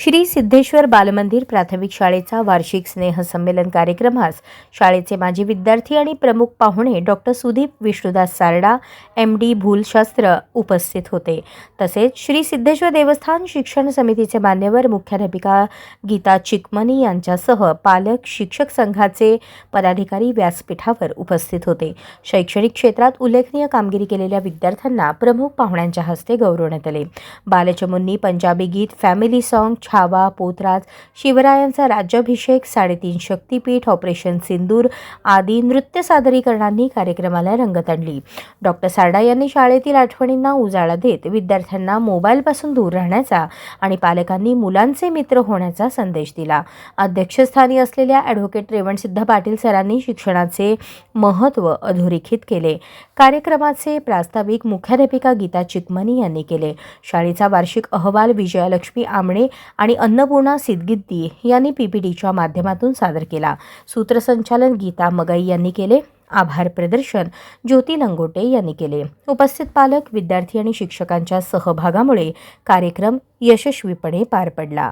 श्री सिद्धेश्वर बालमंदिर प्राथमिक शाळेचा वार्षिक स्नेहसंमेलन कार्यक्रमास शाळेचे माजी विद्यार्थी आणि प्रमुख पाहुणे डॉक्टर सुदीप विष्णुदास सारडा MD भूलशास्त्र उपस्थित होते। तसेच श्री सिद्धेश्वर देवस्थान शिक्षण समितीचे मान्यवर मुख्याध्यापिका गीता चिकमनी यांच्यासह पालक शिक्षक संघाचे पदाधिकारी व्यासपीठावर उपस्थित होते। शैक्षणिक क्षेत्रात उल्लेखनीय कामगिरी केलेल्या विद्यार्थ्यांना प्रमुख पाहुण्यांच्या हस्ते गौरवण्यात आले। बालचमूंनी पंजाबी गीत, फॅमिली सॉन्ग, छावा, पोतराज, शिवरायांचा राज्याभिषेक, 3.5 शक्तीपीठ, ऑपरेशन सिंदूर आदी नृत्य सादरीकरणांनी कार्यक्रमाला रंगत आणली। डॉक्टर सारडा यांनी शाळेतील आठवणींना उजाळा देत विद्यार्थ्यांना मोबाईलपासून दूर राहण्याचा आणि पालकांनी मुलांचे मित्र होण्याचा संदेश दिला। अध्यक्षस्थानी असलेल्या ॲडव्होकेट रेवणसिद्ध पाटील सरांनी शिक्षणाचे महत्त्व अधोरेखित केले। कार्यक्रमाचे प्रास्ताविक मुख्याध्यापिका गीता चिकमनी यांनी केले। शाळेचा वार्षिक अहवाल विजयालक्ष्मी आमणे आणि अन्नपूर्णा सिद्दगिद्दी यांनी PPTच्या माध्यमातून सादर केला। सूत्रसंचालन गीता मगाई यांनी केले। आभार प्रदर्शन ज्योती लंगोटे यांनी केले। उपस्थित पालक, विद्यार्थी आणि शिक्षकांच्या सहभागामुळे कार्यक्रम यशस्वीपणे पार पडला।